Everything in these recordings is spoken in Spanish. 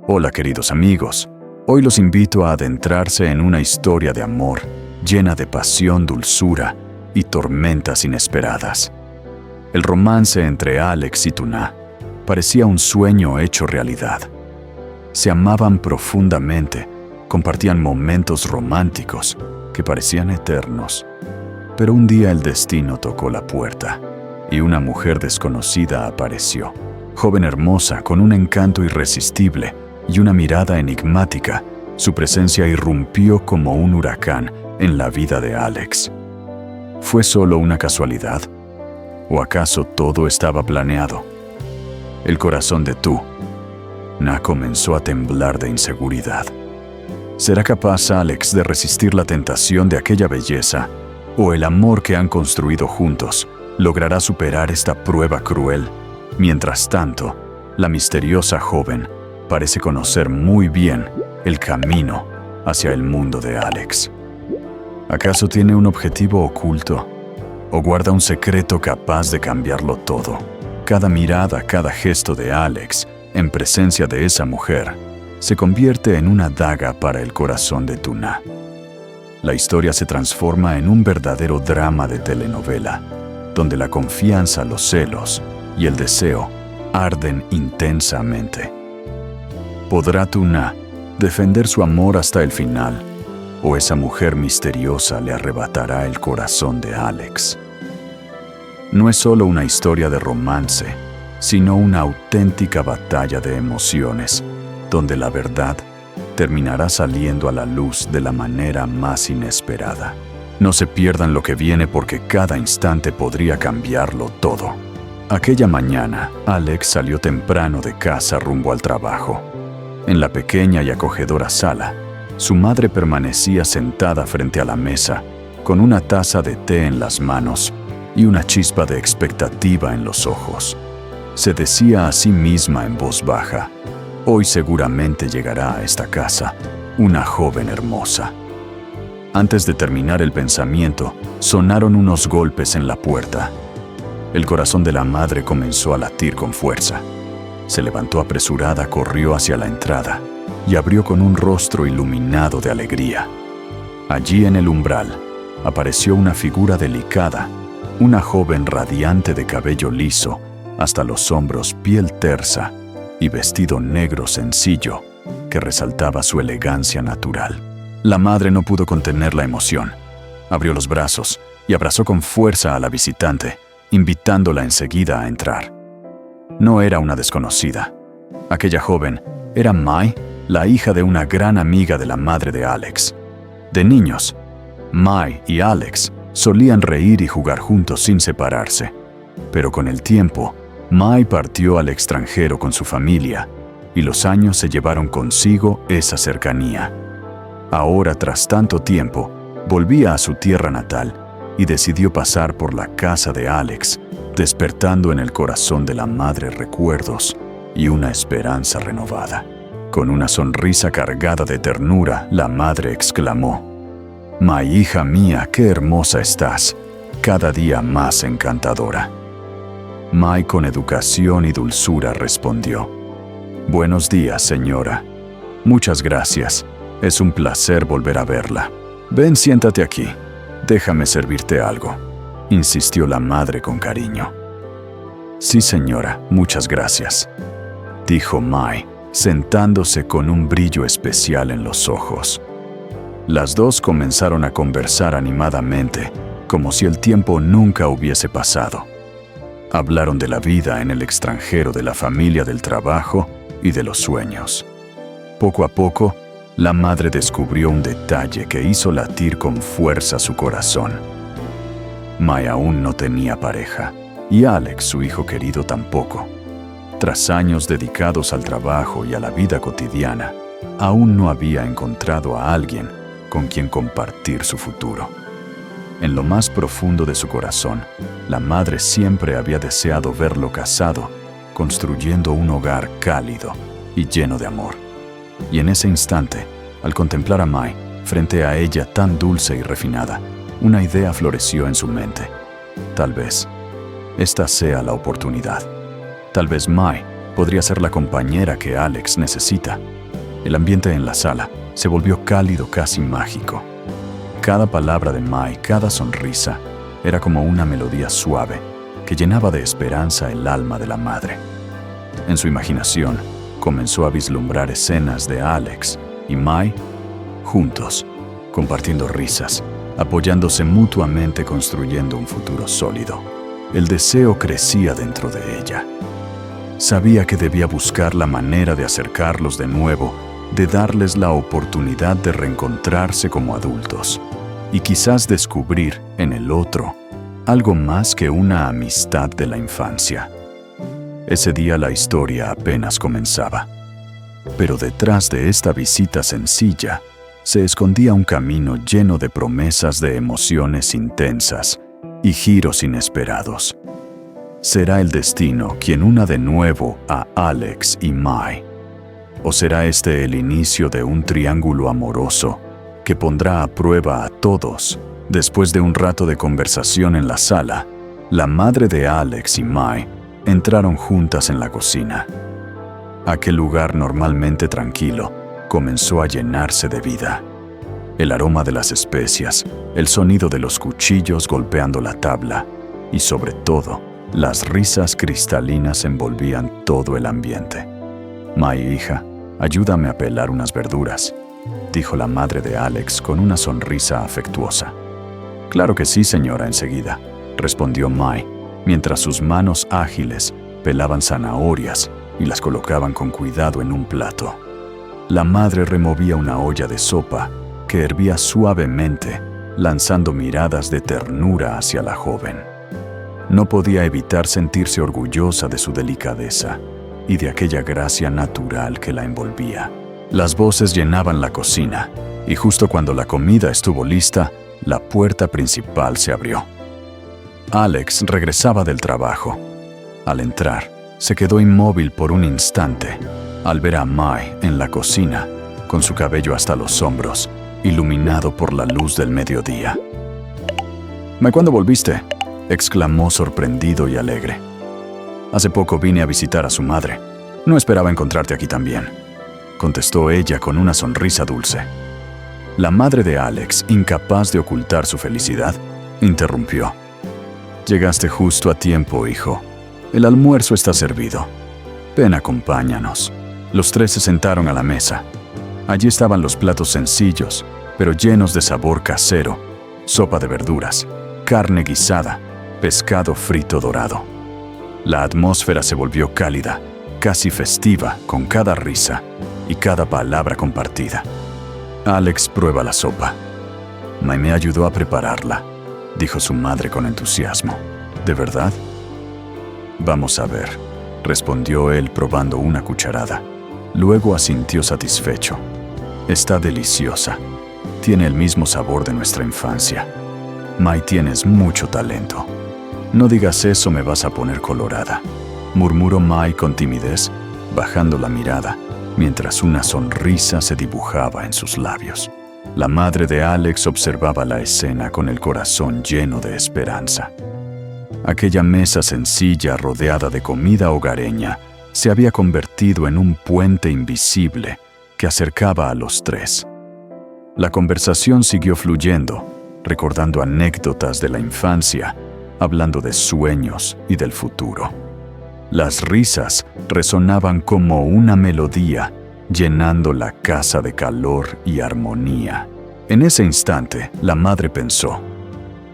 Hola queridos amigos, hoy los invito a adentrarse en una historia de amor, llena de pasión, dulzura y tormentas inesperadas. El romance entre Alex y Tuna parecía un sueño hecho realidad. Se amaban profundamente, compartían momentos románticos que parecían eternos. Pero un día el destino tocó la puerta y una mujer desconocida apareció. Joven hermosa, con un encanto irresistible y una mirada enigmática, su presencia irrumpió como un huracán en la vida de Alex. ¿Fue solo una casualidad? ¿O acaso todo estaba planeado? El corazón de Tuna comenzó a temblar de inseguridad. ¿Será capaz Alex de resistir la tentación de aquella belleza? ¿O el amor que han construido juntos logrará superar esta prueba cruel? Mientras tanto, la misteriosa joven parece conocer muy bien el camino hacia el mundo de Alex. ¿Acaso tiene un objetivo oculto? ¿O guarda un secreto capaz de cambiarlo todo? Cada mirada, cada gesto de Alex en presencia de esa mujer se convierte en una daga para el corazón de Tuna. La historia se transforma en un verdadero drama de telenovela, donde la confianza, los celos y el deseo arden intensamente. ¿Podrá Tuna defender su amor hasta el final? ¿O esa mujer misteriosa le arrebatará el corazón de Alex? No es solo una historia de romance, sino una auténtica batalla de emociones, donde la verdad terminará saliendo a la luz de la manera más inesperada. No se pierdan lo que viene porque cada instante podría cambiarlo todo. Aquella mañana, Alex salió temprano de casa rumbo al trabajo. En la pequeña y acogedora sala, su madre permanecía sentada frente a la mesa, con una taza de té en las manos y una chispa de expectativa en los ojos. Se decía a sí misma en voz baja: hoy seguramente llegará a esta casa una joven hermosa. Antes de terminar el pensamiento, sonaron unos golpes en la puerta. El corazón de la madre comenzó a latir con fuerza. Se levantó apresurada, corrió hacia la entrada y abrió con un rostro iluminado de alegría. Allí en el umbral apareció una figura delicada, una joven radiante de cabello liso hasta los hombros, piel tersa y vestido negro sencillo que resaltaba su elegancia natural. La madre no pudo contener la emoción. Abrió los brazos y abrazó con fuerza a la visitante, invitándola enseguida a entrar. No era una desconocida. Aquella joven era Mai, la hija de una gran amiga de la madre de Alex. De niños, Mai y Alex solían reír y jugar juntos sin separarse. Pero con el tiempo, Mai partió al extranjero con su familia y los años se llevaron consigo esa cercanía. Ahora, tras tanto tiempo, volvía a su tierra natal y decidió pasar por la casa de Alex, despertando en el corazón de la madre recuerdos y una esperanza renovada. Con una sonrisa cargada de ternura, la madre exclamó: «Mai, hija mía, qué hermosa estás, cada día más encantadora». Mai, con educación y dulzura, respondió: «Buenos días, señora. Muchas gracias. Es un placer volver a verla. Ven, siéntate aquí. Déjame servirte algo», insistió la madre con cariño. «Sí, señora, muchas gracias», dijo Mai, sentándose con un brillo especial en los ojos. Las dos comenzaron a conversar animadamente, como si el tiempo nunca hubiese pasado. Hablaron de la vida en el extranjero, de la familia, del trabajo y de los sueños. Poco a poco, la madre descubrió un detalle que hizo latir con fuerza su corazón. Mai aún no tenía pareja, y Alex, su hijo querido, tampoco. Tras años dedicados al trabajo y a la vida cotidiana, aún no había encontrado a alguien con quien compartir su futuro. En lo más profundo de su corazón, la madre siempre había deseado verlo casado, construyendo un hogar cálido y lleno de amor. Y en ese instante, al contemplar a Mai, frente a ella tan dulce y refinada, una idea floreció en su mente. Tal vez esta sea la oportunidad. Tal vez Mai podría ser la compañera que Alex necesita. El ambiente en la sala se volvió cálido, casi mágico. Cada palabra de Mai, cada sonrisa, era como una melodía suave que llenaba de esperanza el alma de la madre. En su imaginación, comenzó a vislumbrar escenas de Alex y Mai juntos, compartiendo risas, apoyándose mutuamente, construyendo un futuro sólido. El deseo crecía dentro de ella. Sabía que debía buscar la manera de acercarlos de nuevo, de darles la oportunidad de reencontrarse como adultos y quizás descubrir en el otro algo más que una amistad de la infancia. Ese día la historia apenas comenzaba. Pero detrás de esta visita sencilla se escondía un camino lleno de promesas, de emociones intensas y giros inesperados. ¿Será el destino quien una de nuevo a Alex y Mai? ¿O será este el inicio de un triángulo amoroso que pondrá a prueba a todos? Después de un rato de conversación en la sala, la madre de Alex y Mai entraron juntas en la cocina. Aquel lugar normalmente tranquilo comenzó a llenarse de vida. El aroma de las especias, el sonido de los cuchillos golpeando la tabla y, sobre todo, las risas cristalinas envolvían todo el ambiente. Mai, hija, ayúdame a pelar unas verduras, dijo la madre de Alex con una sonrisa afectuosa. Claro que sí, señora, enseguida, respondió Mai, mientras sus manos ágiles pelaban zanahorias y las colocaban con cuidado en un plato. La madre removía una olla de sopa que hervía suavemente, lanzando miradas de ternura hacia la joven. No podía evitar sentirse orgullosa de su delicadeza y de aquella gracia natural que la envolvía. Las voces llenaban la cocina, y justo cuando la comida estuvo lista, la puerta principal se abrió. Alex regresaba del trabajo. Al entrar, se quedó inmóvil por un instante al ver a Mai en la cocina, con su cabello hasta los hombros, iluminado por la luz del mediodía. «Mai, ¿cuándo volviste?», exclamó sorprendido y alegre. «Hace poco vine a visitar a su madre. No esperaba encontrarte aquí también», contestó ella con una sonrisa dulce. La madre de Alex, incapaz de ocultar su felicidad, interrumpió. «Llegaste justo a tiempo, hijo. El almuerzo está servido. Ven, acompáñanos». Los tres se sentaron a la mesa. Allí estaban los platos sencillos, pero llenos de sabor casero: sopa de verduras, carne guisada, pescado frito dorado. La atmósfera se volvió cálida, casi festiva, con cada risa y cada palabra compartida. Alex prueba la sopa. «Mai me ayudó a prepararla», dijo su madre con entusiasmo. «¿De verdad?». «Vamos a ver», respondió él probando una cucharada. Luego asintió satisfecho. «Está deliciosa. Tiene el mismo sabor de nuestra infancia. Mai, tienes mucho talento». «No digas eso, me vas a poner colorada», murmuró Mai con timidez, bajando la mirada, mientras una sonrisa se dibujaba en sus labios. La madre de Alex observaba la escena con el corazón lleno de esperanza. Aquella mesa sencilla rodeada de comida hogareña se había convertido en un puente invisible que acercaba a los tres. La conversación siguió fluyendo, recordando anécdotas de la infancia, hablando de sueños y del futuro. Las risas resonaban como una melodía, llenando la casa de calor y armonía. En ese instante, la madre pensó: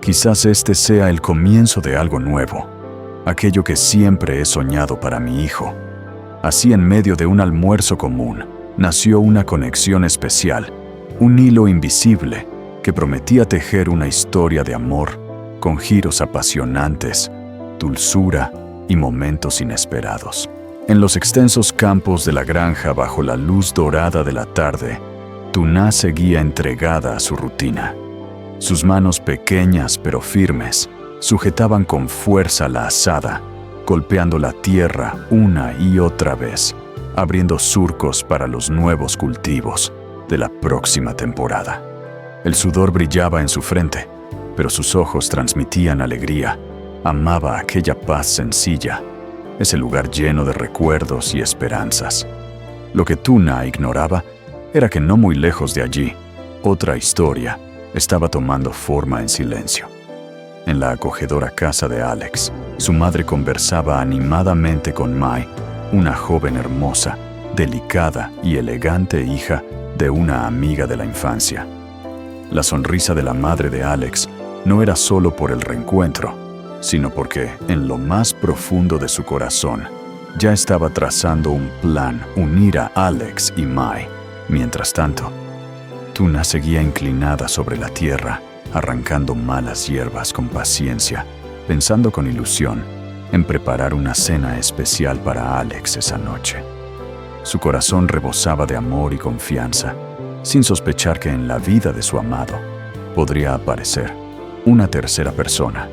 quizás este sea el comienzo de algo nuevo, aquello que siempre he soñado para mi hijo. Así, en medio de un almuerzo común, nació una conexión especial, un hilo invisible que prometía tejer una historia de amor con giros apasionantes, dulzura y momentos inesperados. En los extensos campos de la granja, bajo la luz dorada de la tarde, Tuna seguía entregada a su rutina. Sus manos pequeñas pero firmes sujetaban con fuerza la azada, golpeando la tierra una y otra vez, abriendo surcos para los nuevos cultivos de la próxima temporada. El sudor brillaba en su frente, pero sus ojos transmitían alegría. Amaba aquella paz sencilla, ese lugar lleno de recuerdos y esperanzas. Lo que Tuna ignoraba era que no muy lejos de allí, otra historia estaba tomando forma en silencio. En la acogedora casa de Alex, su madre conversaba animadamente con Mai, una joven hermosa, delicada y elegante hija de una amiga de la infancia. La sonrisa de la madre de Alex no era solo por el reencuentro, sino porque, en lo más profundo de su corazón, ya estaba trazando un plan unir a Alex y Mai. Mientras tanto, Tuna seguía inclinada sobre la tierra, arrancando malas hierbas con paciencia, pensando con ilusión en preparar una cena especial para Alex esa noche. Su corazón rebosaba de amor y confianza, sin sospechar que en la vida de su amado podría aparecer una tercera persona,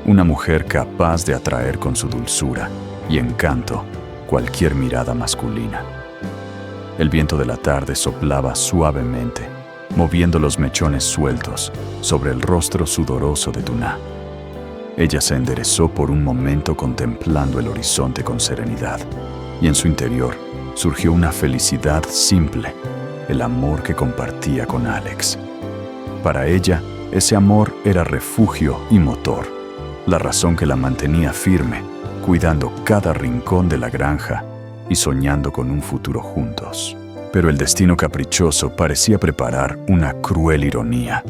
una mujer capaz de atraer con su dulzura y encanto cualquier mirada masculina. El viento de la tarde soplaba suavemente, moviendo los mechones sueltos sobre el rostro sudoroso de Tuna. Ella se enderezó por un momento contemplando el horizonte con serenidad, y en su interior surgió una felicidad simple, el amor que compartía con Alex. Para ella, ese amor era refugio y motor, la razón que la mantenía firme, cuidando cada rincón de la granja y soñando con un futuro juntos. Pero el destino caprichoso parecía preparar una cruel ironía.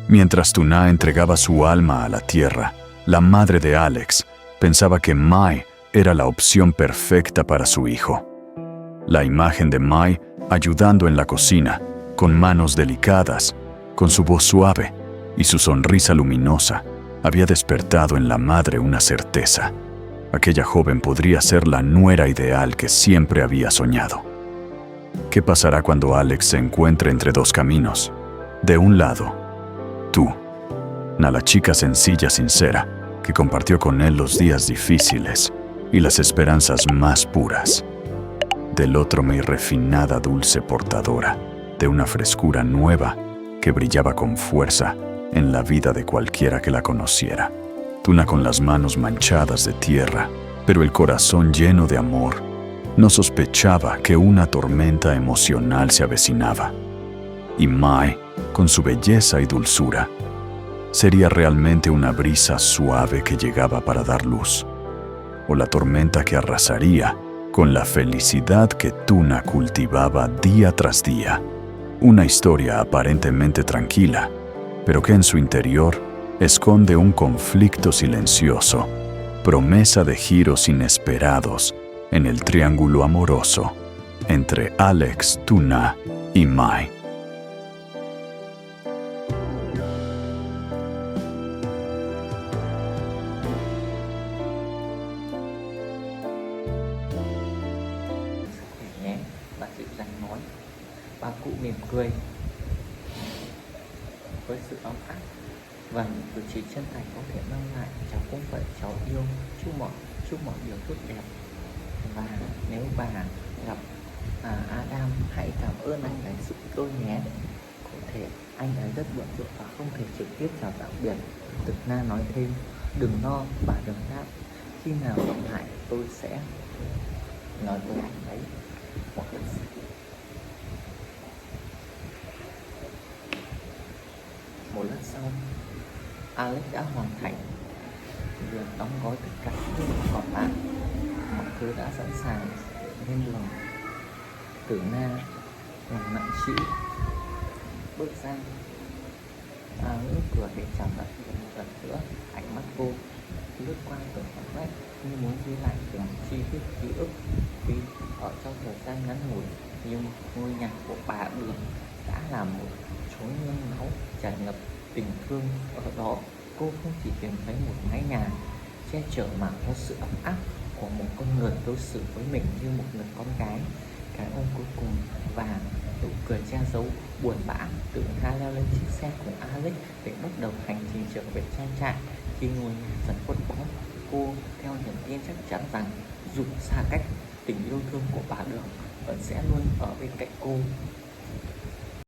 Mientras Tuna entregaba su alma a la tierra, la madre de Alex pensaba que Mai era la opción perfecta para su hijo. La imagen de Mai ayudando en la cocina, con manos delicadas, con su voz suave y su sonrisa luminosa, había despertado en la madre una certeza. Aquella joven podría ser la nuera ideal que siempre había soñado. ¿Qué pasará cuando Alex se encuentre entre dos caminos? De un lado, Tuna, la chica sencilla, sincera, que compartió con él los días difíciles y las esperanzas más puras. Del otro, mi refinada, dulce portadora de una frescura nueva que brillaba con fuerza en la vida de cualquiera que la conociera. Tuna, con las manos manchadas de tierra, pero el corazón lleno de amor, no sospechaba que una tormenta emocional se avecinaba. Y Mai, con su belleza y dulzura, sería realmente una brisa suave que llegaba para dar luz, o la tormenta que arrasaría con la felicidad que Tuna cultivaba día tras día. Una historia aparentemente tranquila, pero que en su interior esconde un conflicto silencioso, promesa de giros inesperados en el triángulo amoroso entre Alex, Tuna y Mai. Bác dịu dàng nói. Bà cụ mỉm cười với sự ấm áp và những cử chỉ chân thành có thể mang lại cháu cũng vậy, cháu yêu, chúc mọi điều tốt đẹp. Và nếu bà gặp Adam, hãy cảm ơn anh ấy giúp tôi nhé. Có thể anh ấy rất bận rộn và không thể trực tiếp chào tạm biệt. Tuna nói thêm, đừng lo, bà đừng đáp. Khi nào gặp lại tôi sẽ nói với anh ấy. Một lát sau, Alex đã hoàn thành việc đóng gói tất cả những vật còn lại. Mọi thứ đã sẵn sàng lên đường. Tử Na lòng nặng trĩu bước ra ngưỡng cửa để chào đợi một lần nữa. Ánh mắt cô lướt qua từng khoảng cách như muốn ghi lại từng chi tiết ký ức. Vì ở trong thời gian ngắn ngủi, nhưng ngôi nhà của bà Đường đã là một chốn nương náu tràn ngập tình thương. Ở đó, cô không chỉ tìm thấy một mái nhà che chở mà có sự ấm áp của một con người đối xử với mình như một người con gái. Cái ôm cuối cùng và nụ cười che giấu buồn bã. Tự Ha leo lên chiếc xe cùng Alex để bắt đầu hành trình trở về trang trại. Khi ngôi nhà dần khuất bóng, cô theo niềm tin chắc chắn rằng dù xa cách, tình yêu thương của bà Đường vẫn sẽ luôn ở bên cạnh cô.